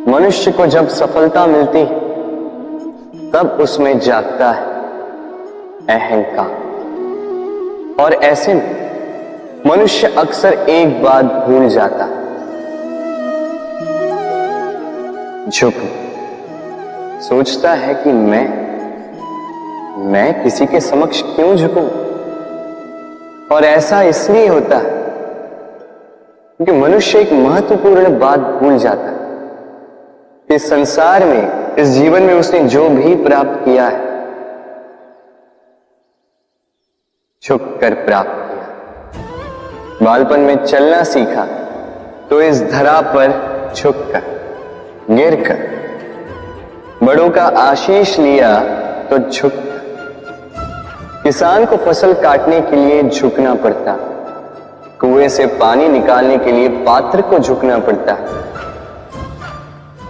मनुष्य को जब सफलता मिलती तब उसमें जागता है अहंकार, और ऐसे में मनुष्य अक्सर एक बात भूल जाता है, झुकना। सोचता है कि मैं किसी के समक्ष क्यों झुकूं? और ऐसा इसलिए होता है क्योंकि मनुष्य एक महत्वपूर्ण बात भूल जाता है कि संसार में, इस जीवन में उसने जो भी प्राप्त किया है झुक कर प्राप्त किया। बालपन में चलना सीखा तो इस धरा पर झुककर, गिरकर। बड़ों का आशीष लिया तो झुककर। किसान को फसल काटने के लिए झुकना पड़ता, कुएं से पानी निकालने के लिए पात्र को झुकना पड़ता,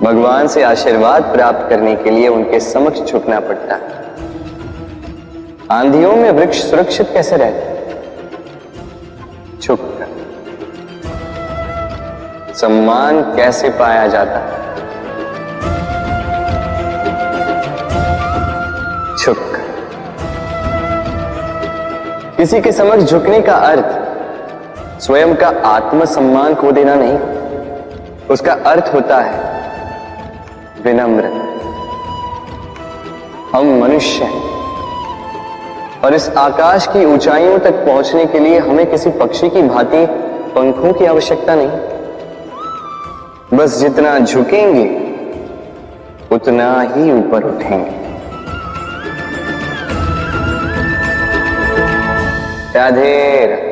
भगवान से आशीर्वाद प्राप्त करने के लिए उनके समक्ष झुकना पड़ता। आंधियों में वृक्ष सुरक्षित कैसे रहते? झुककर। सम्मान कैसे पाया जाता? झुककर। किसी के समक्ष झुकने का अर्थ स्वयं का आत्मसम्मान खो देना नहीं, उसका अर्थ होता है विनम्र। हम मनुष्य हैं और इस आकाश की ऊंचाइयों तक पहुंचने के लिए हमें किसी पक्षी की भांति पंखों की आवश्यकता नहीं। बस जितना झुकेंगे उतना ही ऊपर उठेंगे। राधे।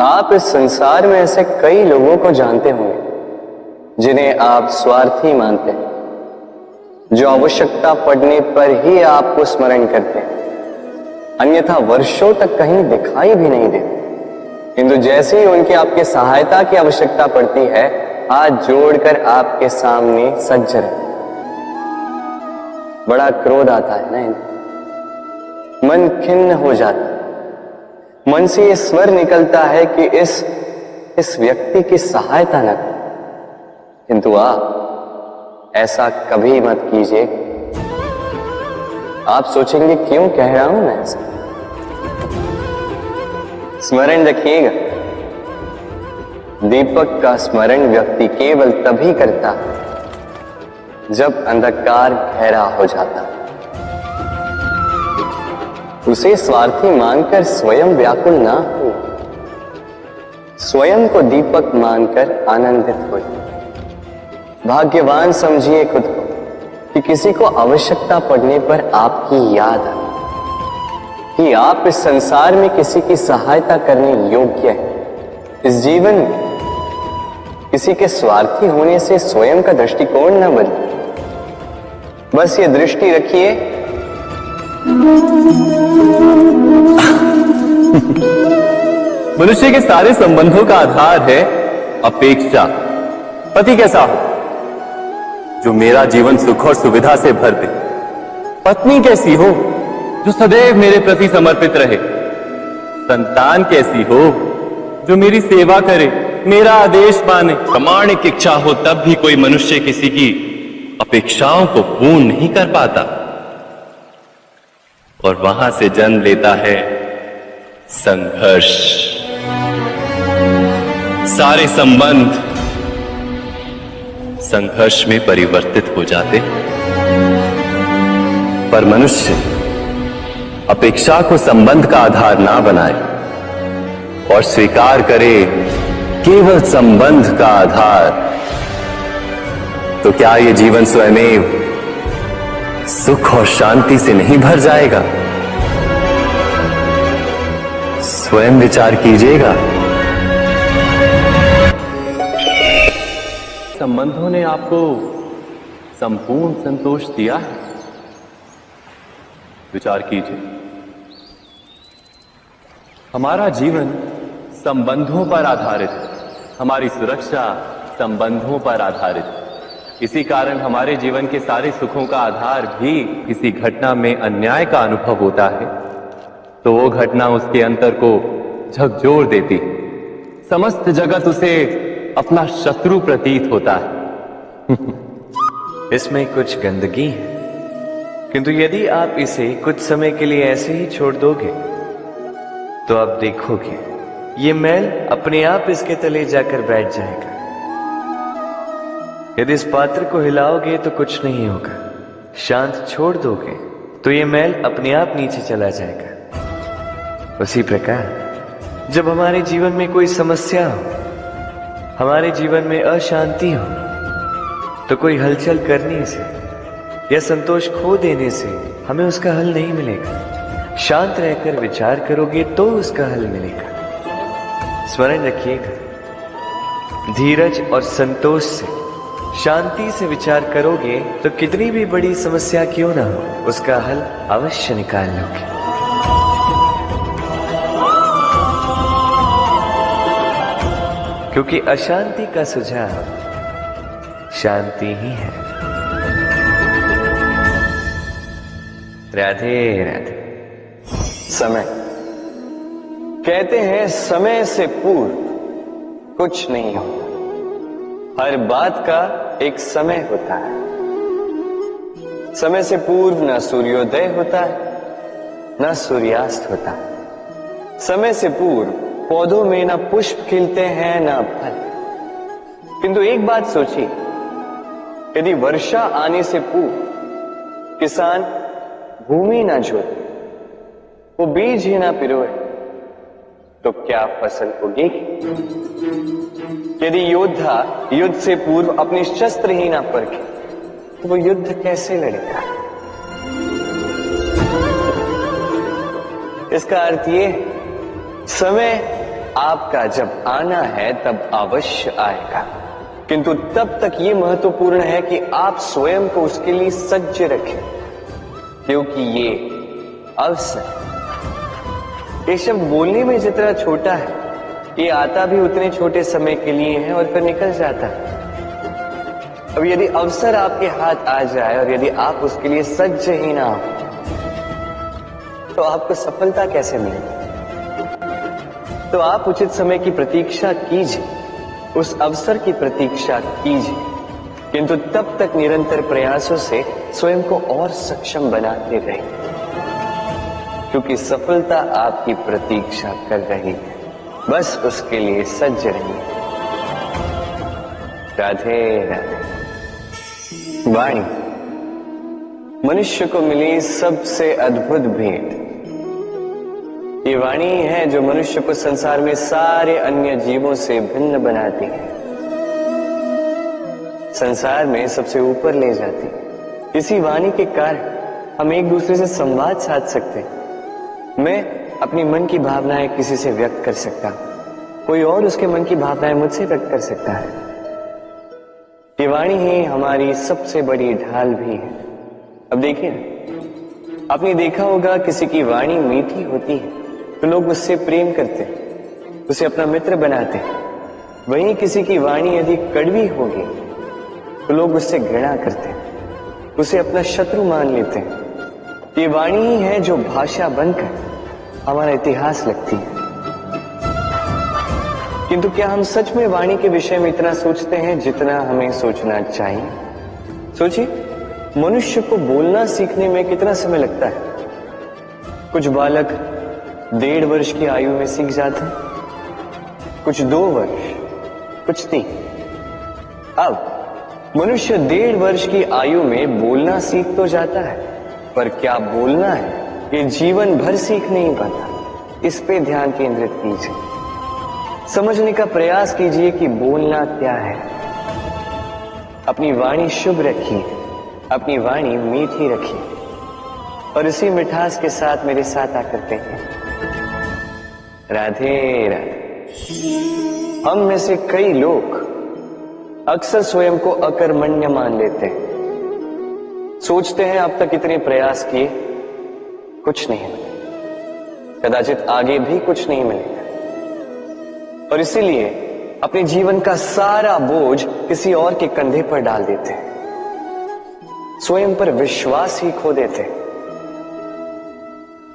आप इस संसार में ऐसे कई लोगों को जानते होंगे जिन्हें आप स्वार्थी मानते हैं, जो आवश्यकता पड़ने पर ही आपको स्मरण करते हैं, अन्यथा वर्षों तक कहीं दिखाई भी नहीं देते, किंतु जैसे ही उनकी आपके सहायता की आवश्यकता पड़ती है, हाथ जोड़कर आपके सामने सज्ज रहते। बड़ा क्रोध आता है ना इन्हें, मन खिन्न हो जाता है, मन से ये स्वर निकलता है कि इस व्यक्ति की सहायता न करें। किंतु आप ऐसा कभी मत कीजिए। आप सोचेंगे क्यों कह रहा हूं मैं ऐसा? स्मरण रखिएगा, दीपक का स्मरण व्यक्ति केवल तभी करता जब अंधकार गहरा हो जाता। उसे स्वार्थी मानकर स्वयं व्याकुल ना हो, स्वयं को दीपक मानकर आनंदित हो। भाग्यवान समझिए खुद को कि किसी को आवश्यकता पड़ने पर आपकी याद आए, कि आप इस संसार में किसी की सहायता करने योग्य हैं। इस जीवन में किसी के स्वार्थी होने से स्वयं का दृष्टिकोण न बदले। बस ये दृष्टि रखिए, मनुष्य के सारे संबंधों का आधार है अपेक्षा। पति कैसा हो जो मेरा जीवन सुख और सुविधा से भर दे, पत्नी कैसी हो जो सदैव मेरे प्रति समर्पित रहे, संतान कैसी हो जो मेरी सेवा करे, मेरा आदेश माने। प्रामाणिक इच्छा हो तब भी कोई मनुष्य किसी की अपेक्षाओं को पूर्ण नहीं कर पाता, और वहां से जन्म लेता है संघर्ष। सारे संबंध संघर्ष में परिवर्तित हो जाते, पर मनुष्य अपेक्षा को संबंध का आधार ना बनाए और स्वीकार करे केवल संबंध का आधार, तो क्या ये जीवन स्वयमेव सुख और शांति से नहीं भर जाएगा? स्वयं विचार कीजिएगा। संबंधों ने आपको संपूर्ण संतोष दिया है? विचार कीजिए। हमारा जीवन संबंधों पर आधारित है, हमारी सुरक्षा संबंधों पर आधारित है। इसी कारण हमारे जीवन के सारे सुखों का आधार भी किसी घटना में अन्याय का अनुभव होता है तो वो घटना उसके अंतर को झकझोर देती है। समस्त जगत उसे अपना शत्रु प्रतीत होता है, इसमें कुछ गंदगी है, किंतु यदि आप इसे कुछ समय के लिए ऐसे ही छोड़ दोगे तो आप देखोगे ये मैल अपने आप इसके तले जाकर बैठ जाएगा। यदि इस पात्र को हिलाओगे तो कुछ नहीं होगा, शांत छोड़ दोगे तो ये मैल अपने आप नीचे चला जाएगा। उसी प्रकार जब हमारे जीवन में कोई समस्या हो, हमारे जीवन में अशांति हो, तो कोई हलचल करने से या संतोष खो देने से हमें उसका हल नहीं मिलेगा। शांत रहकर विचार करोगे तो उसका हल मिलेगा। स्मरण रखिएगा, धीरज और संतोष से, शांति से विचार करोगे तो कितनी भी बड़ी समस्या क्यों ना हो, उसका हल अवश्य निकाल लोगे। क्योंकि अशांति का सुझाव शांति ही है। राधे राधे। समय, कहते हैं समय से पूर्व कुछ नहीं होता। हर बात का एक समय होता है। समय से पूर्व न सूर्योदय होता है, न सूर्यास्त होता है। समय से पूर्व पौधों में न पुष्प खिलते हैं न फल। किंतु एक बात सोचिए, यदि वर्षा आने से पूर्व किसान भूमि ना जोते, वो बीज ही ना पिरोए, तो क्या फसल उगेगी? यदि योद्धा युद्ध से पूर्व अपने शस्त्र ही ना परखे, तो वो युद्ध कैसे लड़ेगा? इसका अर्थ ये, समय आपका जब आना है तब अवश्य आएगा, किंतु तब तक ये महत्वपूर्ण है कि आप स्वयं को उसके लिए सज्ज रखें, क्योंकि ये अवसर, ये शब्द बोलने में जितना छोटा है, ये आता भी उतने छोटे समय के लिए है और फिर निकल जाता है। अब यदि अवसर आपके हाथ आ जाए और यदि आप उसके लिए सज्ज ही ना हो, तो आपको सफलता कैसे मिलेगी? तो आप उचित समय की प्रतीक्षा कीजिए, उस अवसर की प्रतीक्षा कीजिए, किंतु तब तक निरंतर प्रयासों से स्वयं को और सक्षम बनाते रहिए, क्योंकि सफलता आपकी प्रतीक्षा कर रही है। बस उसके लिए सज्ज रहिए। राधे राधे। वाणी मनुष्य को मिली सबसे अद्भुत भेंट। ये वाणी है जो मनुष्य को संसार में सारे अन्य जीवों से भिन्न बनाती है, संसार में सबसे ऊपर ले जाती है। इसी वाणी के कारण हम एक दूसरे से संवाद साध सकते हैं। मैं अपनी मन की भावनाएं किसी से व्यक्त कर सकता हूं, कोई और उसके मन की भावनाएं मुझसे व्यक्त कर सकता है। ये वाणी ही हमारी सबसे बड़ी ढाल भी है। अब देखिए, आपने देखा होगा किसी की वाणी मीठी होती है तो लोग उससे प्रेम करते, उसे अपना मित्र बनाते। वहीं किसी की वाणी यदि कड़वी होगी तो लोग उससे घृणा करते, उसे अपना शत्रु मान लेते हैं। ये वाणी ही है जो भाषा बनकर हमारा इतिहास लिखती है। किंतु क्या हम सच में वाणी के विषय में इतना सोचते हैं जितना हमें सोचना चाहिए? सोचिए, मनुष्य को बोलना सीखने में कितना समय लगता है? कुछ बालक 1.5 वर्ष की आयु में सीख जाते हैं, कुछ 2 वर्ष, कुछ 3। अब मनुष्य 1.5 वर्ष की आयु में बोलना सीख तो जाता है, पर क्या बोलना है ये जीवन भर सीख नहीं पाता। इस पे ध्यान केंद्रित कीजिए, समझने का प्रयास कीजिए कि बोलना क्या है। अपनी वाणी शुभ रखिए, अपनी वाणी मीठी रखिए, और इसी मिठास के साथ मेरे साथ आकर कहिए, राधे राधे। हम में से कई लोग अक्सर स्वयं को अकर्मण्य मान लेते हैं, सोचते हैं अब तक इतने प्रयास किए, कुछ नहीं मिला, कदाचित आगे भी कुछ नहीं मिलेगा, और इसीलिए अपने जीवन का सारा बोझ किसी और के कंधे पर डाल देते हैं, स्वयं पर विश्वास ही खो देते हैं।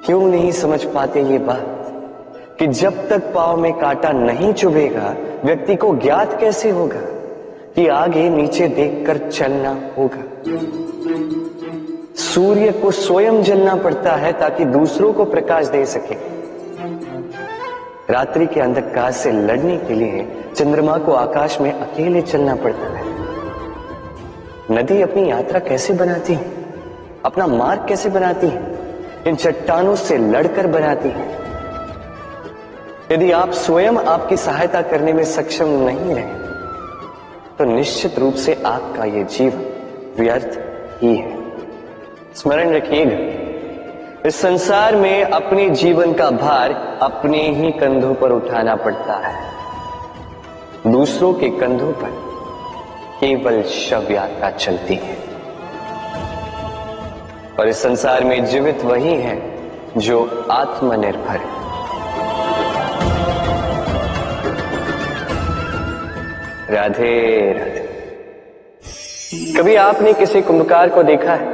क्यों नहीं समझ पाते ये बात कि जब तक पांव में कांटा नहीं चुभेगा व्यक्ति को ज्ञात कैसे होगा कि आगे नीचे देखकर चलना होगा। सूर्य को स्वयं जलना पड़ता है ताकि दूसरों को प्रकाश दे सके। रात्रि के अंधकार से लड़ने के लिए चंद्रमा को आकाश में अकेले चलना पड़ता है। नदी अपनी यात्रा कैसे बनाती है, अपना मार्ग कैसे बनाती है? इन चट्टानों से लड़कर बनाती है। यदि आप स्वयं आपकी सहायता करने में सक्षम नहीं रहे तो निश्चित रूप से आपका यह जीवन व्यर्थ ही है। स्मरण रखिएगा, इस संसार में अपने जीवन का भार अपने ही कंधों पर उठाना पड़ता है। दूसरों के कंधों पर केवल शव यात्रा चलती है। और इस संसार में जीवित वही है जो आत्मनिर्भर है। राधे राधे। कभी आपने किसी कुंभकार को देखा है?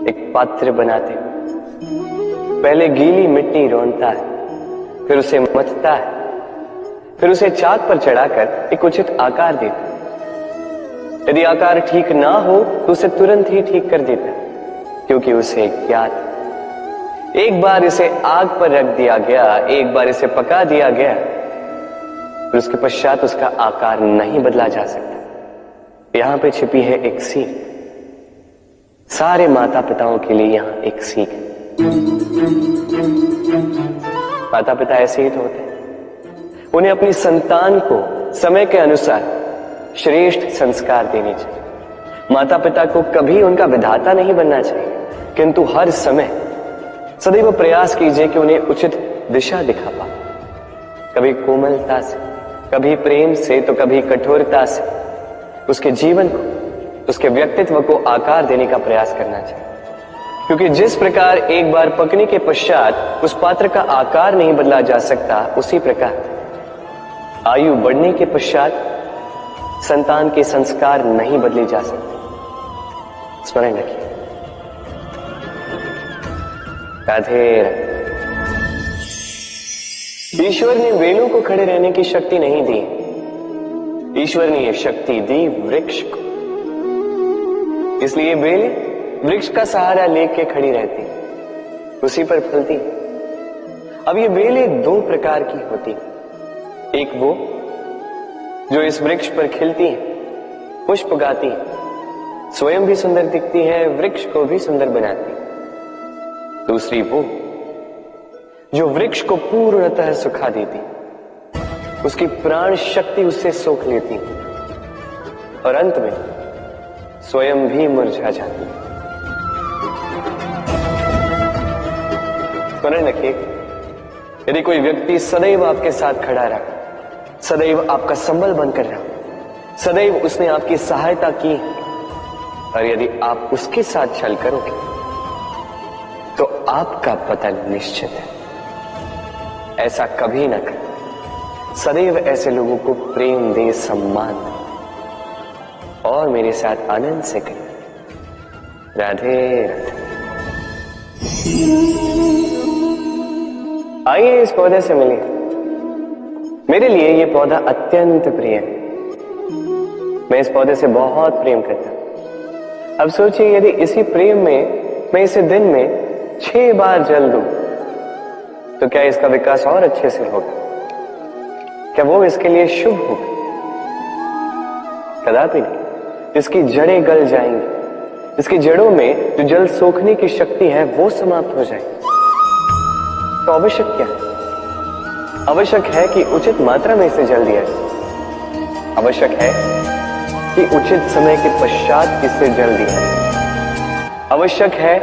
एक पात्र बनाते पहले गीली मिट्टी रोनता है, फिर उसे मथता है, फिर उसे चाक पर चढ़ाकर एक उचित आकार देता है। यदि आकार ठीक ना हो तो उसे तुरंत ही ठीक कर देता है, क्योंकि उसे ज्ञात है। एक बार इसे आग पर रख दिया गया, एक बार इसे पका दिया गया, फिर उसके पश्चात उसका आकार नहीं बदला जा सकता। यहां पे छिपी है एक सीख। सारे माता पिताओं के लिए यहां एक सीख है। माता पिता ऐसे ही तो होते हैं। उन्हें अपनी संतान को समय के अनुसार श्रेष्ठ संस्कार देने चाहिए। माता पिता को कभी उनका विधाता नहीं बनना चाहिए, किंतु हर समय सदैव प्रयास कीजिए कि उन्हें उचित दिशा दिखा पाए। कभी कोमलता से, कभी प्रेम से, तो कभी कठोरता से उसके जीवन को, उसके व्यक्तित्व को आकार देने का प्रयास करना चाहिए। क्योंकि जिस प्रकार एक बार पकने के पश्चात उस पात्र का आकार नहीं बदला जा सकता, उसी प्रकार आयु बढ़ने के पश्चात संतान के संस्कार नहीं बदले जा सकते। स्मरण रखिए। राधे राधे। ईश्वर ने वेलों को खड़े रहने की शक्ति नहीं दी, ईश्वर ने यह शक्ति दी वृक्ष को। इसलिए बेल वृक्ष का सहारा लेके खड़ी रहती, उसी पर फलती। अब ये बेलें दो प्रकार की होती, एक वो जो इस वृक्ष पर खिलती है, पुष्प गाती है, स्वयं भी सुंदर दिखती है, वृक्ष को भी सुंदर बनाती। दूसरी वो जो वृक्ष को पूर्णतः सुखा देती, उसकी प्राण शक्ति उससे सोख लेती और अंत में स्वयं भी मुरझा जाती। स्मरण रखिए, यदि कोई व्यक्ति सदैव आपके साथ खड़ा रहा, सदैव आपका संबल बनकर रहा, सदैव उसने आपकी सहायता की, और यदि आप उसके साथ छल करोगे तो आपका पतन निश्चित है। ऐसा कभी न कर। सदैव ऐसे लोगों को प्रेम दे, सम्मान दे और मेरे साथ आनंद से करें। राधे राधे। आइए इस पौधे से मिलिए। मेरे लिए यह पौधा अत्यंत प्रिय है। मैं इस पौधे से बहुत प्रेम करता हूं। अब सोचिए, यदि इसी प्रेम में मैं इसे दिन में 6 बार जल दूं तो क्या इसका विकास और अच्छे से होगा? क्या वो इसके लिए शुभ होगा? कदापि नहीं। इसकी जड़ें गल जाएंगी, इसकी जड़ों में जो जल सोखने की शक्ति है वो समाप्त हो जाएगी। तो आवश्यक क्या है? आवश्यक है कि उचित मात्रा में इसे जल दिया जाए। आवश्यक है कि उचित समय के पश्चात इसे जल दिया जाए। आवश्यक है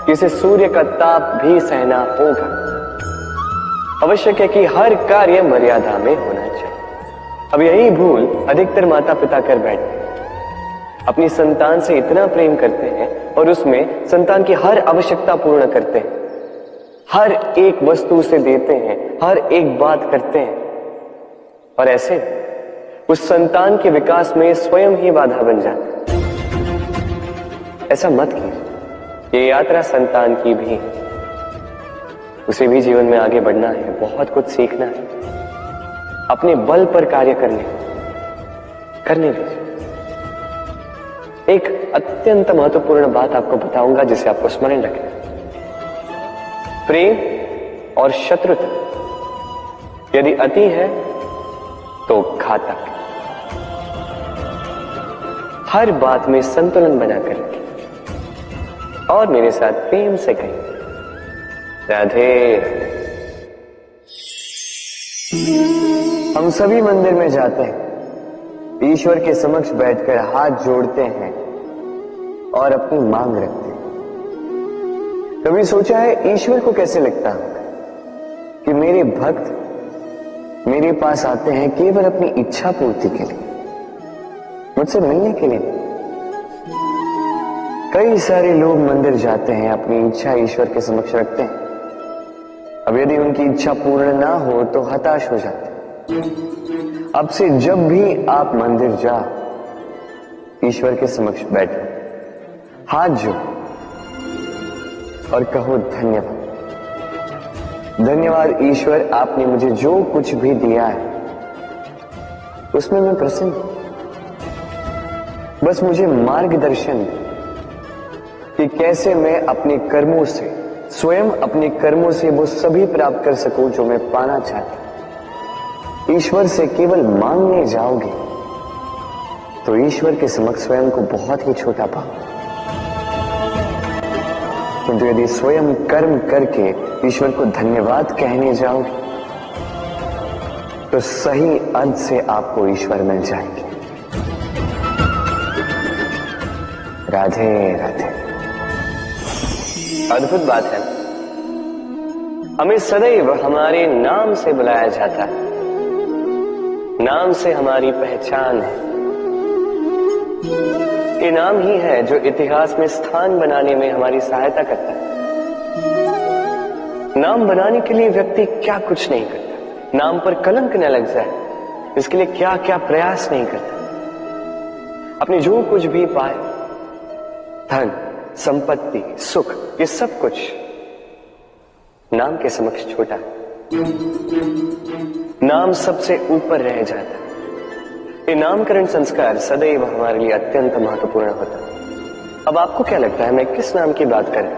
कि इसे सूर्य का ताप भी सहना होगा। आवश्यक है कि हर कार्य मर्यादा में होना चाहिए। अब यही भूल अधिकतर माता पिता कर बैठते हैं। अपनी संतान से इतना प्रेम करते हैं और उसमें संतान की हर आवश्यकता पूर्ण करते हैं, हर एक वस्तु उसे देते हैं, हर एक बात करते हैं, और ऐसे उस संतान के विकास में स्वयं ही बाधा बन जाते हैं। ऐसा मत कीजिए। ये यात्रा संतान की भी है। उसे भी जीवन में आगे बढ़ना है, बहुत कुछ सीखना है, अपने बल पर कार्य करने, करने दीजिए। एक अत्यंत महत्वपूर्ण बात आपको बताऊंगा जिसे आपको स्मरण रखना। प्रेम और शत्रुता यदि अति है तो घातक। हर बात में संतुलन बनाकर रखें और मेरे साथ प्रेम से कहें, राधे राधे। हम सभी मंदिर में जाते हैं, ईश्वर के समक्ष बैठकर हाथ जोड़ते हैं और अपनी मांग रखते हैं। कभी सोचा है ईश्वर को कैसे लगता होगा कि मेरे भक्त मेरे पास आते हैं केवल अपनी इच्छा पूर्ति के लिए, मुझसे मिलने के लिए। कई सारे लोग मंदिर जाते हैं, अपनी इच्छा ईश्वर के समक्ष रखते हैं। अब यदि उनकी इच्छा पूर्ण ना हो तो हताश हो जाते हैं। अब से जब भी आप मंदिर जाओ, ईश्वर के समक्ष बैठो, हाथ जोड़ो और कहो धन्यवाद। धन्यवाद ईश्वर, आपने मुझे जो कुछ भी दिया है उसमें मैं प्रसन्न हूं। बस मुझे मार्गदर्शन दे कि कैसे मैं अपने कर्मों से, स्वयं अपने कर्मों से वो सभी प्राप्त कर सकूं जो मैं पाना चाहता हूं। ईश्वर से केवल मांगने जाओगे तो ईश्वर के समक्ष स्वयं को बहुत ही छोटा पाओ। किंतु यदि स्वयं कर्म करके ईश्वर को धन्यवाद कहने जाओगे तो सही अर्थ से आपको ईश्वर मिल जाएंगे। राधे राधे। अद्भुत बात है, हमें सदैव हमारे नाम से बुलाया जाता है। नाम से हमारी पहचान है। ये नाम ही है जो इतिहास में स्थान बनाने में हमारी सहायता करता है। नाम बनाने के लिए व्यक्ति क्या कुछ नहीं करता, नाम पर कलंक न लग जाए इसके लिए क्या क्या प्रयास नहीं करता। अपने जो कुछ भी पाए, धन, संपत्ति, सुख, ये सब कुछ नाम के समक्ष छोटा है। नाम सबसे ऊपर रह जाता है। ये नामकरण संस्कार सदैव हमारे लिए अत्यंत महत्वपूर्ण होता है। अब आपको क्या लगता है मैं किस नाम की बात करूं?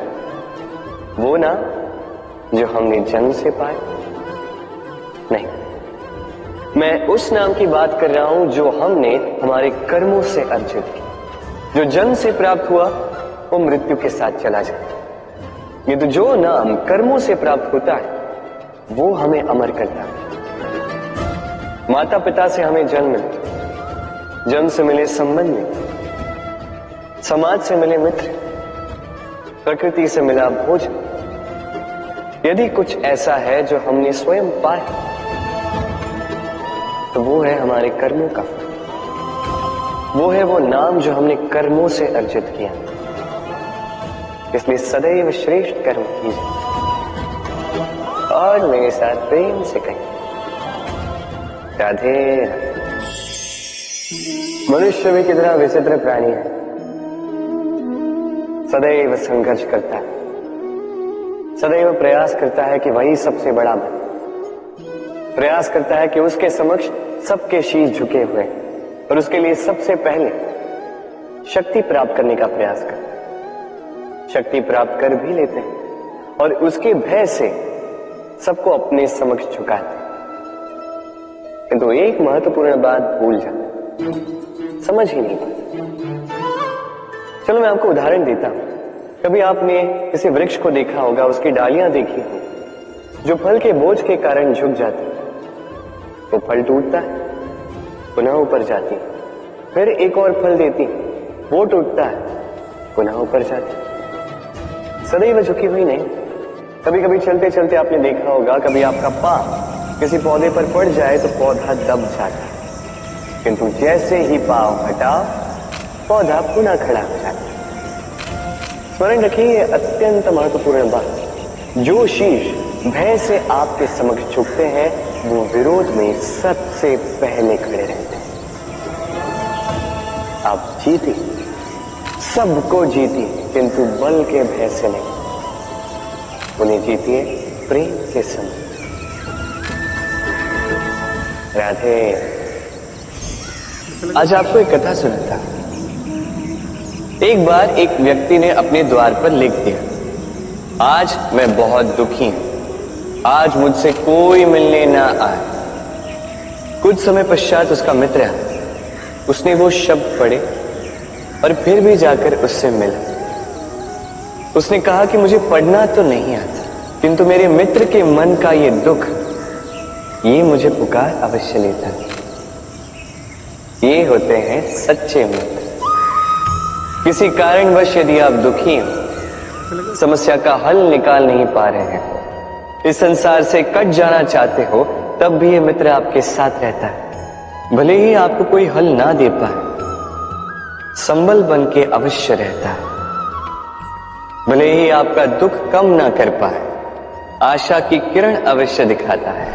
वो नाम जो हमने जन्म से पाए? नहीं, मैं उस नाम की बात कर रहा हूं जो हमने हमारे कर्मों से अर्जित किया। जो जन्म से प्राप्त हुआ वो मृत्यु के साथ चला जाता। ये तो जो नाम कर्मों से प्राप्त होता है वो हमें अमर करता है। माता पिता से हमें जन्म मिला, जन्म से मिले संबंध में, समाज से मिले मित्र, प्रकृति से मिला भोजन। यदि कुछ ऐसा है जो हमने स्वयं पाया तो वो है हमारे कर्मों का फल। वो है वो नाम जो हमने कर्मों से अर्जित किया। इसलिए सदैव श्रेष्ठ कर्म कीजिए और मेरे साथ प्रेम से कहिए, राधे राधे। मनुष्य भी कितना विचित्र प्राणी है, सदैव संघर्ष करता है, सदैव प्रयास करता है कि वही सबसे बड़ा बने, प्रयास करता है कि उसके समक्ष सबके शीश झुके हुए और उसके लिए सबसे पहले शक्ति प्राप्त करने का प्रयास करता है। शक्ति प्राप्त कर भी लेते हैं और उसके भय से सबको अपने समक्ष झुकाते हैं। किंतु एक महत्वपूर्ण बात भूल जाते, समझ ही नहीं पाते। चलो मैं आपको उदाहरण देता हूं। कभी आपने किसी वृक्ष को देखा होगा, उसकी डालियां देखी हो जो फल के बोझ के कारण झुक जाती, वो फल टूटता है, पुनः ऊपर जाती, फिर एक और फल देती, वो टूटता है, पुनः ऊपर जाती, सदैव झुकी हुई नहीं। कभी कभी चलते चलते आपने देखा होगा, कभी आपका पांव किसी पौधे पर पड़ जाए तो पौधा दब जाता है, किंतु जैसे ही पांव हटाओ पौधा पुनः खड़ा हो जाता है। स्मरण रखिए, अत्यंत महत्वपूर्ण बात। जो शीश भय से आपके समक्ष झुकते हैं वो विरोध में सबसे पहले खड़े रहते हैं। आप जीते, सबको जीती, किंतु बल के भय से नहीं, उन्हें जीतिए प्रेम के संग। राधे। आज आपको एक कथा सुनाता हूं। एक बार एक व्यक्ति ने अपने द्वार पर लिख दिया, आज मैं बहुत दुखी हूं, आज मुझसे कोई मिलने ना आए। कुछ समय पश्चात उसका मित्र आया, उसने वो शब्द पढ़े और फिर भी जाकर उससे मिला। उसने कहा कि मुझे पढ़ना तो नहीं आता, किंतु मेरे मित्र के मन का ये दुख, ये मुझे पुकार अवश्य लेता है। ये होते हैं सच्चे मित्र। किसी कारणवश यदि आप दुखी हो, समस्या का हल निकाल नहीं पा रहे हैं, इस संसार से कट जाना चाहते हो, तब भी ये मित्र आपके साथ रहता है। भले ही आपको कोई हल ना दे पाए, संबल बन के अवश्य रहता है। भले ही आपका दुख कम ना कर पाए, आशा की किरण अवश्य दिखाता है।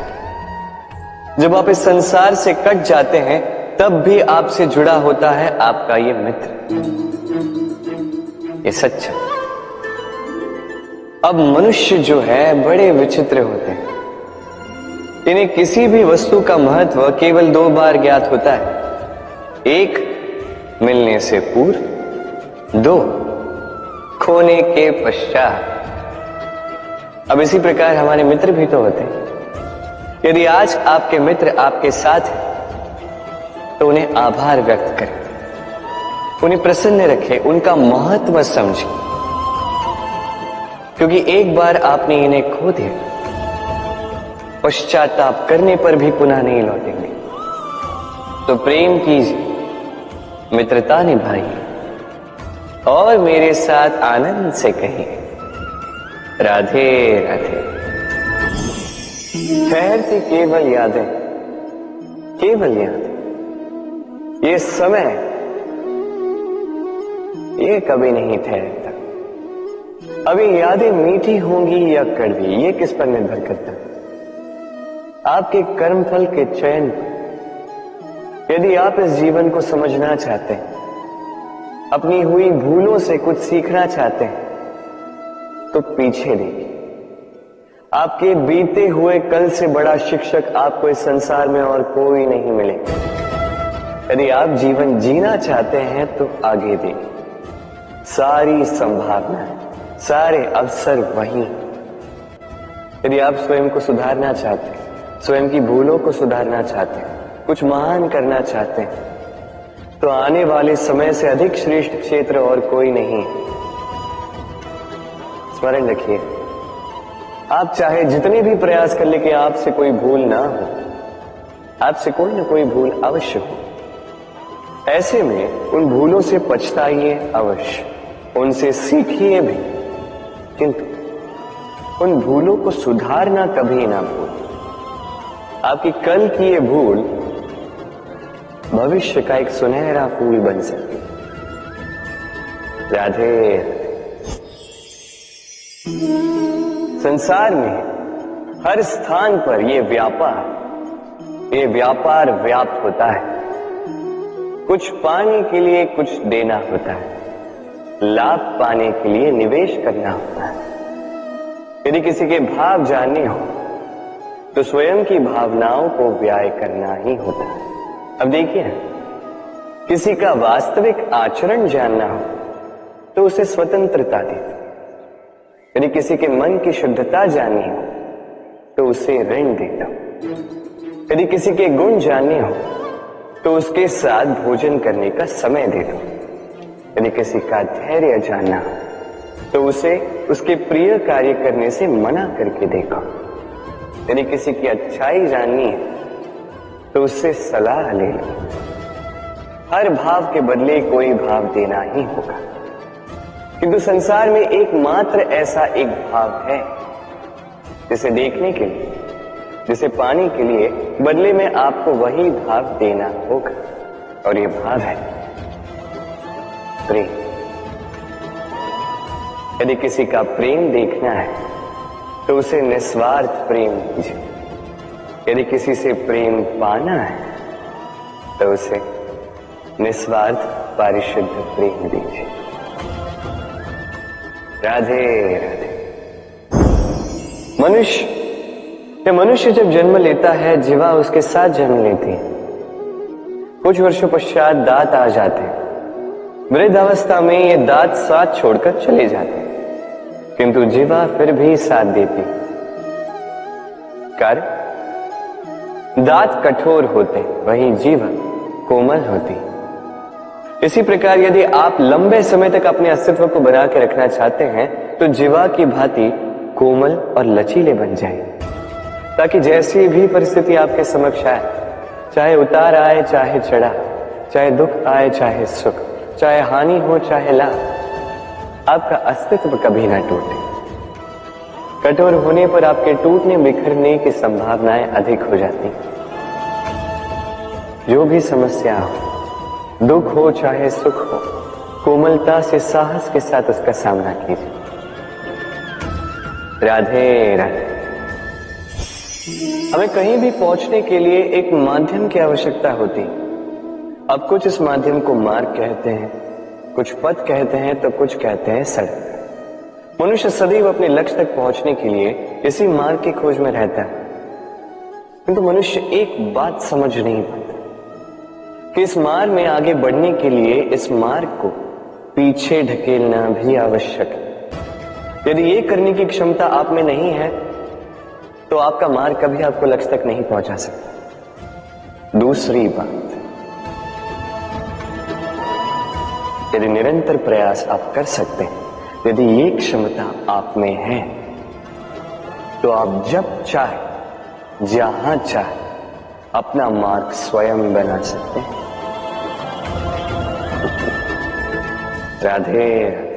जब आप इस संसार से कट जाते हैं, तब भी आपसे जुड़ा होता है आपका ये मित्र, ये सच्चा। अब मनुष्य जो है बड़े विचित्र होते हैं। इन्हें किसी भी वस्तु का महत्व केवल 2 बार ज्ञात होता है, 1 मिलने से पूर्व, 2 खोने के पश्चात। अब इसी प्रकार हमारे मित्र भी तो होते हैं। यदि आज आपके मित्र आपके साथ हैं, तो उन्हें आभार व्यक्त करें, उन्हें प्रसन्न रखें, उनका महत्व समझें, क्योंकि एक बार आपने इन्हें खो दिया, पश्चाताप करने पर भी पुनः नहीं लौटेंगे। तो प्रेम कीजिए, मित्रता निभाइए और मेरे साथ आनंद से कहिए, राधे राधे। ठहरती केवल यादें, केवल यादें। ये समय, ये कभी नहीं ठहरता। अभी यादें मीठी होंगी या कड़वी, ये किस पर निर्भर करता है? आपके कर्मफल के चयन पर। यदि आप इस जीवन को समझना चाहते हैं, अपनी हुई भूलों से कुछ सीखना चाहते हैं, तो पीछे देखिए। आपके बीते हुए कल से बड़ा शिक्षक आपको इस संसार में और कोई नहीं मिलेगा। यदि आप जीवन जीना चाहते हैं, तो आगे देखिए। सारी संभावनाएं, सारे अवसर वहीं। यदि आप स्वयं को सुधारना चाहते हैं, स्वयं की भूलों को सुधारना चाहते हैं, कुछ महान करना चाहते हैं, तो आने वाले समय से अधिक श्रेष्ठ क्षेत्र और कोई नहीं। स्मरण रखिए, आप चाहे जितने भी प्रयास कर ले कि आपसे कोई भूल ना हो, आपसे कोई ना कोई भूल अवश्य हो। ऐसे में उन भूलों से पछताइए अवश्य, उनसे सीखिए भी, किंतु उन भूलों को सुधारना कभी ना भूलें। आपकी कल की ये भूल भविष्य का एक सुनहरा फूल बन सकती है। राधे। संसार में हर स्थान पर ये व्यापार व्याप्त होता है। कुछ पाने के लिए कुछ देना होता है, लाभ पाने के लिए निवेश करना होता है। यदि किसी के भाव जानने हो, तो स्वयं की भावनाओं को व्याय करना ही होता है। अब देखिए, किसी का वास्तविक आचरण जानना हो, तो उसे स्वतंत्रता दे। यदि किसी के मन की शुद्धता जाननी हो, तो उसे ऋण देता हूं। यदि किसी के गुण जानने हो, तो उसके साथ भोजन करने का समय दे दो। यदि किसी का धैर्य जानना हो, तो उसे उसके प्रिय कार्य करने से मना करके देखो। यदि किसी की अच्छाई जाननी है, तो उससे सलाह ले लो। हर भाव के बदले कोई भाव देना ही होगा, किंतु संसार में एकमात्र ऐसा एक भाव है जिसे देखने के लिए, जिसे पाने के लिए बदले में आपको वही भाव देना होगा, और ये भाव है प्रेम। यदि किसी का प्रेम देखना है, तो उसे निस्वार्थ प्रेम कीजिए। यदि किसी से प्रेम पाना है, तो उसे निस्वार्थ पारिशुद्ध प्रेम दीजिए। राधे राधे। मनुष्य जब जन्म लेता है, जीवा उसके साथ जन्म लेती है। कुछ वर्षों पश्चात दांत आ जाते हैं। वृद्ध अवस्था में ये दांत साथ छोड़कर चले जाते हैं, किंतु जीवा फिर भी साथ देती। कारण दांत कठोर होते, वहीं जीवा कोमल होती। इसी प्रकार यदि आप लंबे समय तक अपने अस्तित्व को बना के रखना चाहते हैं तो जीवा की भांति कोमल और लचीले बन जाए, ताकि जैसी भी परिस्थिति आपके समक्ष आए, चाहे उतार आए चाहे चढ़ा, चाहे दुख आए चाहे सुख, चाहे हानि हो चाहे लाभ, आपका अस्तित्व कभी ना टूटे। कठोर होने पर आपके टूटने बिखरने की संभावनाएं अधिक हो जाती। जो भी समस्या हो, दुख हो चाहे सुख हो, कोमलता से साहस के साथ उसका सामना कीजिए। राधे राधे। हमें कहीं भी पहुंचने के लिए एक माध्यम की आवश्यकता होती। अब कुछ इस माध्यम को मार्ग कहते हैं, कुछ पथ कहते हैं, तो कुछ कहते हैं सड़क। मनुष्य सदैव अपने लक्ष्य तक पहुंचने के लिए इसी मार्ग की खोज में रहता है, किंतु मनुष्य एक बात समझ नहीं पाता कि इस मार्ग में आगे बढ़ने के लिए इस मार्ग को पीछे ढकेलना भी आवश्यक है। यदि ये करने की क्षमता आप में नहीं है तो आपका मार्ग कभी आपको लक्ष्य तक नहीं पहुंचा सकता। दूसरी बात, यदि निरंतर प्रयास आप कर सकते हैं, यदि ये क्षमता आप में है, तो आप जब चाहे जहां चाहे अपना मार्ग स्वयं बना सकते हैं। राधे।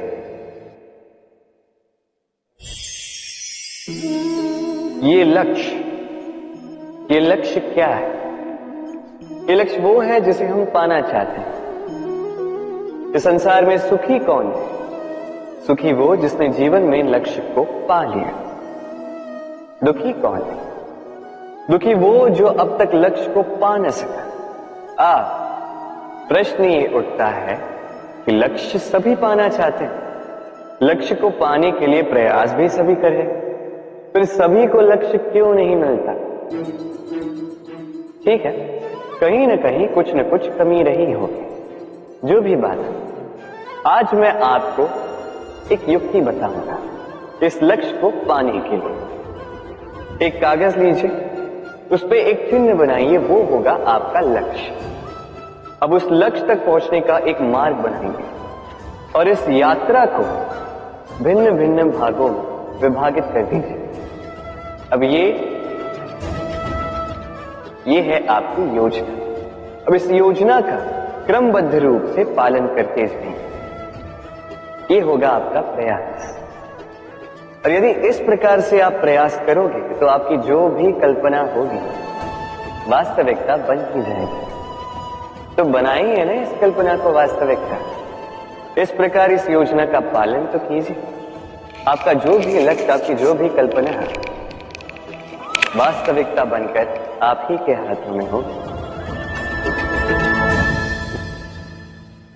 ये लक्ष्य क्या है? ये लक्ष्य वो है जिसे हम पाना चाहते हैं। इस संसार में सुखी कौन है? सुखी वो जिसने जीवन में लक्ष्य को पा लिया। दुखी कौन है? दुखी वो जो अब तक लक्ष्य को पा न सका। प्रश्न ये उठता है कि लक्ष्य सभी पाना चाहते हैं, लक्ष्य को पाने के लिए प्रयास भी सभी कर रहे, फिर सभी को लक्ष्य क्यों नहीं मिलता? ठीक है, कहीं ना कहीं कुछ न कुछ कमी रही होगी। जो भी बात है, आज मैं आपको एक युक्ति बताऊंगा इस लक्ष्य को पाने के लिए। एक कागज लीजिए, उस पर एक चिन्ह बनाइए, वो होगा आपका लक्ष्य। अब उस लक्ष्य तक पहुंचने का एक मार्ग बनाएंगे और इस यात्रा को भिन्न भिन्न भागों में विभाजित कर दीजिए। अब ये है आपकी योजना। अब इस योजना का क्रमबद्ध रूप से पालन करते जाइए। ये होगा आपका प्रयास। और यदि इस प्रकार से आप प्रयास करोगे तो आपकी जो भी कल्पना होगी वास्तविकता बन ही जाएगी। तो बनाइए ना इस कल्पना को वास्तविकता। इस प्रकार इस योजना का पालन तो कीजिए। आपका जो भी लक्ष्य, आपकी जो भी कल्पना है, वास्तविकता बनकर आप ही के हाथों में होगी।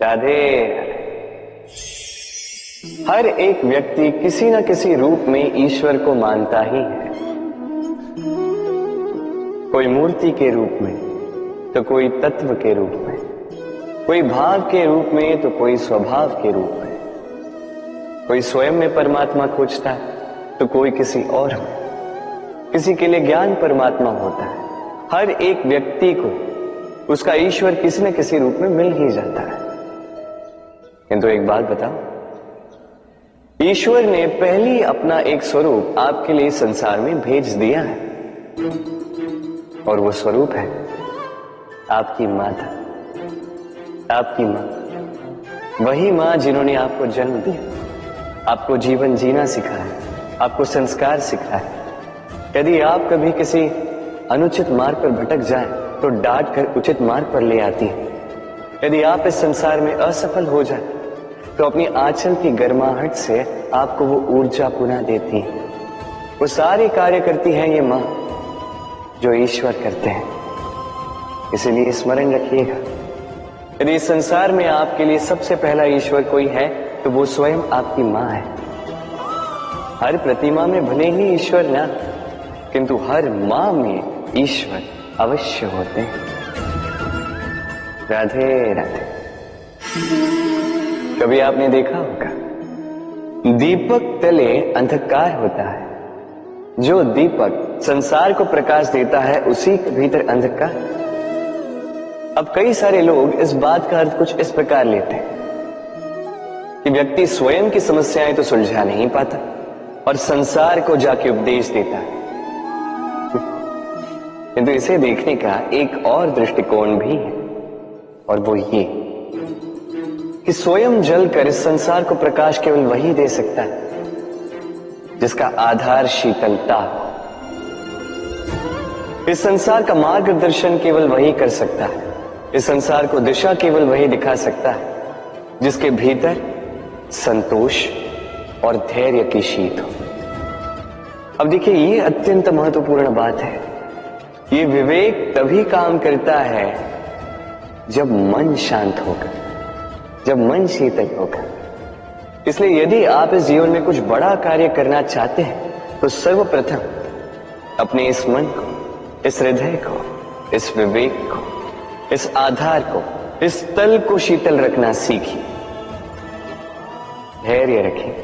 राधे। हर एक व्यक्ति किसी न किसी रूप में ईश्वर को मानता ही है। कोई मूर्ति के रूप में, तो कोई तत्व के रूप में, कोई भाव के रूप में, तो कोई स्वभाव के रूप में। कोई स्वयं में परमात्मा खोजता है, तो कोई किसी और में। किसी के लिए ज्ञान परमात्मा होता है। हर एक व्यक्ति को उसका ईश्वर किसी न किसी रूप में मिल ही जाता है। किंतु एक बात बताओ, ईश्वर ने पहली अपना एक स्वरूप आपके लिए संसार में भेज दिया है, और वो स्वरूप है आपकी माता, आपकी मां। वही मां जिन्होंने आपको जन्म दिया, आपको जीवन जीना सिखाया, आपको संस्कार सिखाया। यदि आप कभी किसी अनुचित मार्ग पर भटक जाएं, तो डांट कर उचित मार्ग पर ले आती है। यदि आप इस संसार में असफल हो जाएं, तो अपनी आंचल की गर्माहट से आपको वो ऊर्जा पुनः देती है। वो सारे कार्य करती है ये मां जो ईश्वर करते हैं। इसीलिए स्मरण रखिएगा, यदि इस संसार में आपके लिए सबसे पहला ईश्वर कोई है तो वो स्वयं आपकी मां है। हर प्रतिमा में भले ही ईश्वर ना, किंतु हर मां में ईश्वर अवश्य होते हैं। राधे राधे। कभी आपने देखा होगा दीपक तले अंधकार होता है, जो दीपक संसार को प्रकाश देता है उसी के भीतर अंधकार। अब कई सारे लोग इस बात का अर्थ कुछ इस प्रकार लेते हैं कि व्यक्ति स्वयं की समस्याएं तो सुलझा नहीं पाता और संसार को जाके उपदेश देता है, किंतु इसे देखने का एक और दृष्टिकोण भी है, और वो ये कि स्वयं जलकर इस संसार को प्रकाश केवल वही दे सकता है जिसका आधार शीतलता हो। इस संसार का मार्गदर्शन केवल वही कर सकता है, इस संसार को दिशा केवल वही दिखा सकता है जिसके भीतर संतोष और धैर्य की शीत हो। अब देखिए, ये अत्यंत महत्वपूर्ण बात है। ये विवेक तभी काम करता है जब मन शांत होगा, जब मन शीतल होगा। इसलिए यदि आप इस जीवन में कुछ बड़ा कार्य करना चाहते हैं तो सर्वप्रथम अपने इस मन को, इस हृदय को, इस विवेक को, इस आधार को, इस तल को शीतल रखना सीखिए, धैर्य रखिए।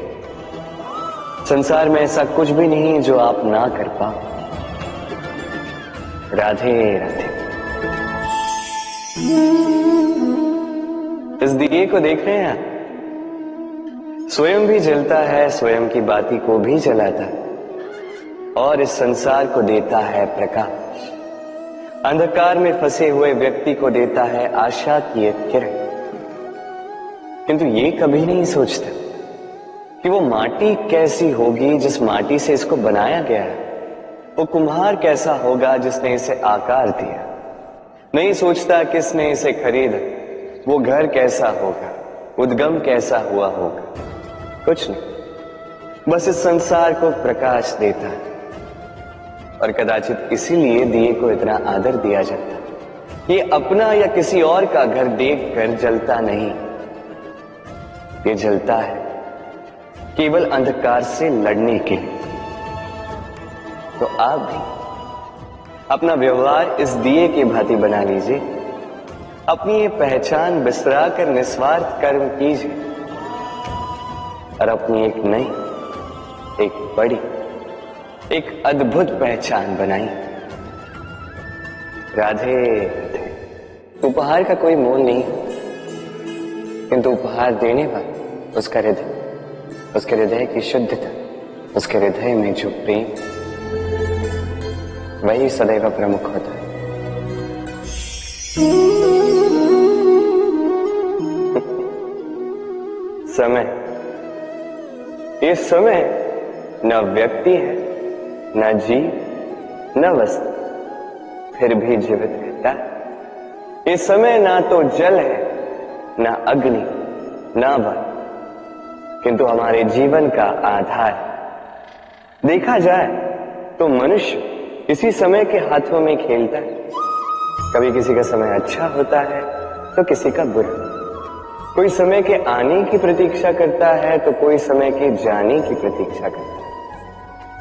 संसार में ऐसा कुछ भी नहीं जो आप ना कर पाओ। राधे राधे। इस दिए को देख रहे हैं आप? स्वयं भी जलता है, स्वयं की बाती को भी जलाता है और इस संसार को देता है प्रकाश। अंधकार में फंसे हुए व्यक्ति को देता है आशा की एक किरण। किंतु ये कभी नहीं सोचता कि वो माटी कैसी होगी जिस माटी से इसको बनाया गया है, वो कुम्हार कैसा होगा जिसने इसे आकार दिया। नहीं सोचता किसने इसे खरीदा, वो घर कैसा होगा, उद्गम कैसा हुआ होगा, कुछ नहीं। बस इस संसार को प्रकाश देता है और कदाचित इसीलिए दिए को इतना आदर दिया जाता है। ये अपना या किसी और का घर देखकर जलता नहीं, ये जलता है केवल अंधकार से लड़ने के लिए। तो आप भी अपना व्यवहार इस दिए की भांति बना लीजिए, अपनी ये पहचान बिसरा कर निस्वार्थ कर्म कीजिए और अपनी एक नई, एक बड़ी, एक अद्भुत पहचान बनाइए। राधे राधे। उपहार का कोई मोल नहीं, किंतु उपहार देने पर उसका हृदय, उसके हृदय की शुद्धता, उसके हृदय में जो प्रेम, वही सदैव प्रमुख होता है। समय, ये समय न व्यक्ति है, न जीव, न वस्तु, फिर भी जीवित रहता है। ये समय ना तो जल है, न अग्नि, न वन, किंतु हमारे जीवन का आधार। देखा जाए तो मनुष्य इसी समय के हाथों में खेलता है। कभी किसी का समय अच्छा होता है तो किसी का बुरा। कोई समय के आने की प्रतीक्षा करता है तो कोई समय के जाने की प्रतीक्षा करता है,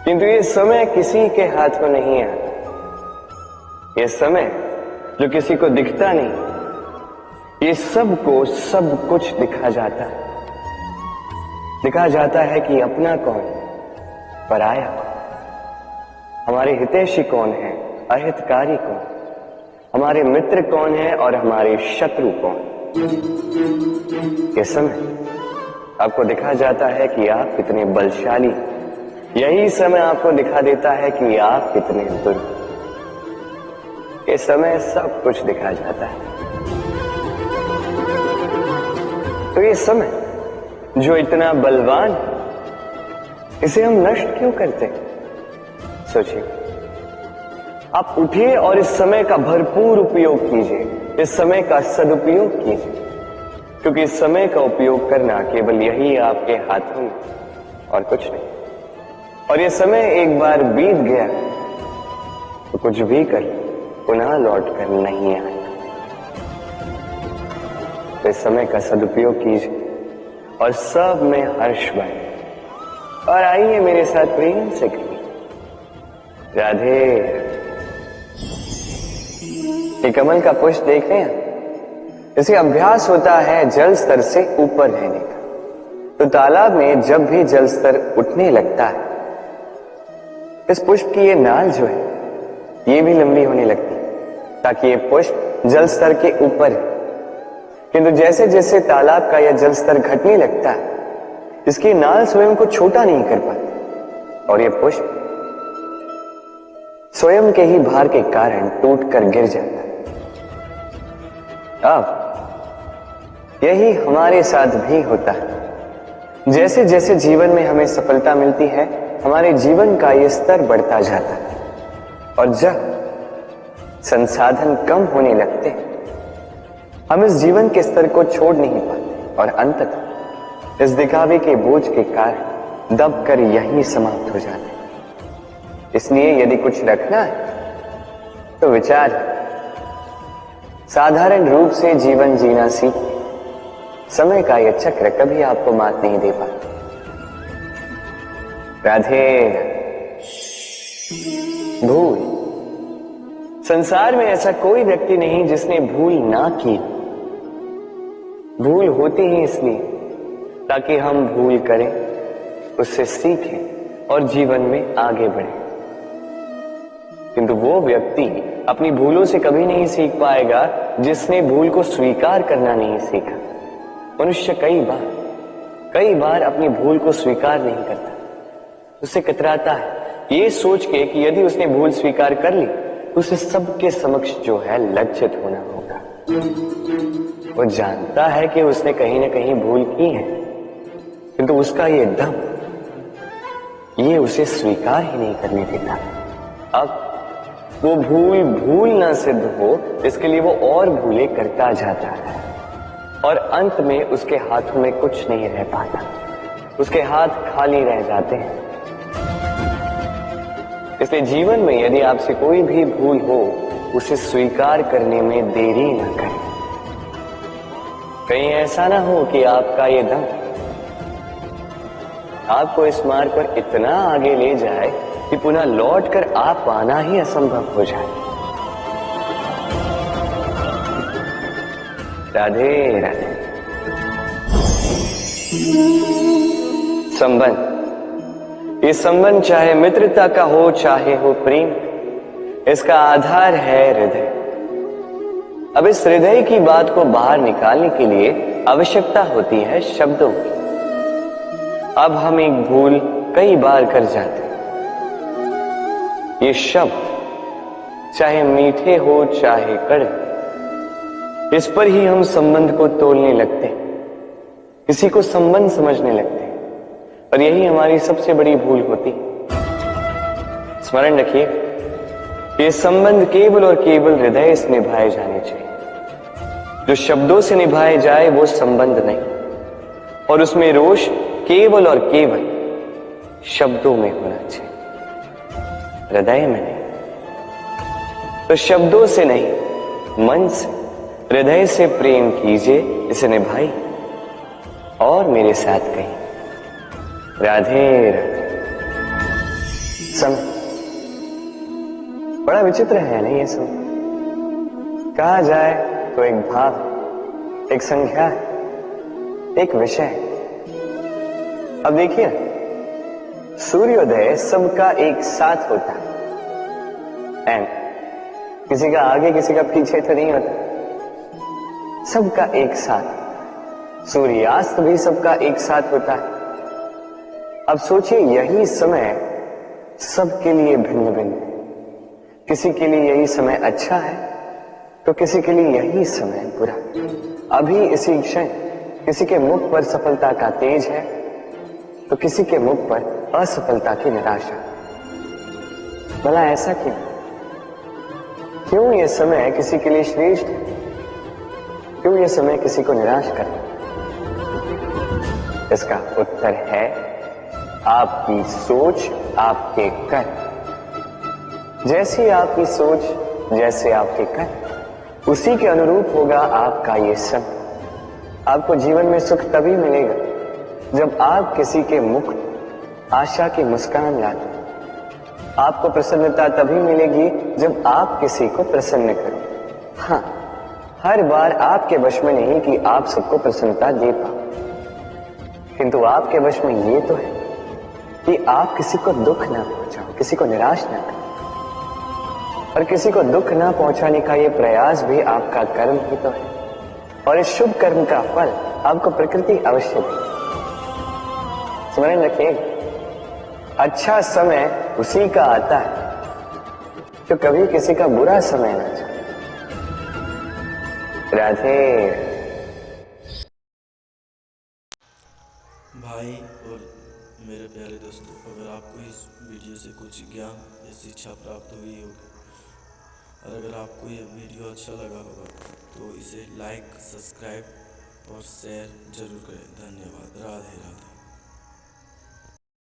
किंतु ये समय किसी के हाथों नहीं आता। ये समय जो किसी को दिखता नहीं, ये सबको सब कुछ दिखा जाता है। दिखा जाता है कि अपना कौन, पराया कौन, हमारे हितैषी कौन है, अहितकारी कौन, हमारे मित्र कौन है और हमारे शत्रु कौन। ये समय आपको दिखा जाता है कि आप कितने बलशाली, यही समय आपको दिखा देता है कि आप कितने दुर्बल। ये समय सब कुछ दिखा जाता है। तो ये समय जो इतना बलवान, इसे हम नष्ट क्यों करते? सोचिए, आप उठिए और इस समय का भरपूर उपयोग कीजिए, इस समय का सदुपयोग कीजिए, क्योंकि इस समय का उपयोग करना केवल यही आपके हाथों में और कुछ नहीं। और ये समय एक बार बीत गया तो कुछ भी कर पुनः लौट कर नहीं आएगा। तो इस समय का सदुपयोग कीजिए और सब में हर्ष बढ़े। और आइए मेरे साथ प्रेम से कहिए राधे। ये कमल का पुष्प देख रहे हैं? इसे अभ्यास होता है जल स्तर से ऊपर रहने का। तो तालाब में जब भी जल स्तर उठने लगता है, इस पुष्प की ये नाल जो है ये भी लंबी होने लगती है ताकि ये पुष्प जल स्तर के ऊपर है। किंतु जैसे जैसे तालाब का यह जल स्तर घटने लगता है, इसकी नाल स्वयं को छोटा नहीं कर पाती और यह पुष्प स्वयं के ही भार के कारण टूटकर गिर जाता है। अब यही हमारे साथ भी होता है। जैसे जैसे जीवन में हमें सफलता मिलती है, हमारे जीवन का यह स्तर बढ़ता जाता है और जब संसाधन कम होने लगते हैं, हम इस जीवन के स्तर को छोड़ नहीं पाते और अंततः इस दिखावे के बोझ के कारण दबकर यहीं समाप्त हो जाते हैं। इसलिए यदि कुछ रखना है तो विचार साधारण रूप से जीवन जीना सीखिए। समय का यह चक्र कभी आपको मात नहीं दे पाता। राधे। भूल। संसार में ऐसा कोई व्यक्ति नहीं जिसने भूल ना की। भूल होती ही इसलिए ताकि हम भूल करें, उससे सीखें और जीवन में आगे बढ़ें। किंतु वो व्यक्ति अपनी भूलों से कभी नहीं सीख पाएगा जिसने भूल को स्वीकार करना नहीं सीखा। मनुष्य कई बार अपनी भूल को स्वीकार नहीं करता, उससे कतराता है ये सोच के कि यदि उसने भूल स्वीकार कर ली तो उसे सबके समक्ष जो है लज्जित होना होगा। वो जानता है कि उसने कहीं ना कहीं भूल की है, किंतु उसका ये दम ये उसे स्वीकार ही नहीं करने देता। अब वो भूल ना सिद्ध हो, इसके लिए वो और भूलें करता जाता है और अंत में उसके हाथों में कुछ नहीं रह पाता। उसके हाथ खाली रह जाते हैं। इसलिए जीवन में यदि आपसे कोई भी भूल हो, उसे स्वीकार करने में देरी न करें। कहीं ऐसा ना हो कि आपका ये दम आपको इस मार्ग पर इतना आगे ले जाए कि पुनः लौटकर आ पाना ही असंभव हो जाए। राधे राधे। संबंध। ये संबंध चाहे मित्रता का हो चाहे हो प्रेम, इसका आधार है हृदय। अब इस हृदय की बात को बाहर निकालने के लिए आवश्यकता होती है शब्दों की। अब हम एक भूल कई बार कर जाते हैं। ये शब्द चाहे मीठे हो चाहे कड़वे, इस पर ही हम संबंध को तोलने लगते हैं, किसी को संबंध समझने लगते हैं और यही हमारी सबसे बड़ी भूल होती है। स्मरण रखिए, ये संबंध केवल और केवल हृदय से निभाए जाने चाहिए। जो शब्दों से निभाए जाए वो संबंध नहीं, और उसमें रोष केवल और केवल शब्दों में होना चाहिए, हृदय में नहीं। तो शब्दों से नहीं, मन से, हृदय से प्रेम कीजिए, इसे निभाई और मेरे साथ कहिए राधे राधे। समय बड़ा विचित्र है नहीं ये सब। कहा जाए तो एक भाव, एक संख्या, एक विषय। अब देखिए, सूर्योदय सबका एक साथ होता है एंड किसी का आगे किसी का पीछे तो नहीं होता, सबका एक साथ। सूर्यास्त भी सबका एक साथ होता है। अब सोचिए, यही समय सबके लिए भिन्न भिन्न है। किसी के लिए यही समय अच्छा है तो किसी के लिए यही समय बुरा। अभी इसी क्षण किसी के मुख पर सफलता का तेज है तो किसी के मुख पर असफलता की निराशा। भला ऐसा क्यों? क्यों यह समय किसी के लिए श्रेष्ठ है? क्यों यह समय किसी को निराश करता? इसका उत्तर है आपकी सोच, आपके कर्म। जैसी आपकी सोच, जैसे आपके कर्म, उसी के अनुरूप होगा आपका ये समय। आपको जीवन में सुख तभी मिलेगा जब आप किसी के मुख आशा की मुस्कान लाते। आपको प्रसन्नता तभी मिलेगी जब आप किसी को प्रसन्न करो। हाँ, हर बार आपके वश में नहीं कि आप सबको प्रसन्नता दे पाओ, किंतु आपके वश में ये तो है कि आप किसी को दुख ना पहुंचाओ, किसी को निराश ना करो। और किसी को दुख ना पहुंचाने का ये प्रयास भी आपका कर्म ही तो है, और इस शुभ कर्म का फल आपको प्रकृति अवश्य देगी। स्मरण रखिएगा, अच्छा समय उसी का आता है जो कभी किसी का बुरा समय ना जाए। राधे। भाई और मेरे प्यारे दोस्तों, अगर आपको इस वीडियो से कुछ ज्ञान या शिक्षा प्राप्त हुई होगी और अगर आपको ये वीडियो अच्छा लगा होगा तो इसे लाइक, सब्सक्राइब और शेयर जरूर करें। धन्यवाद। राधे राधे।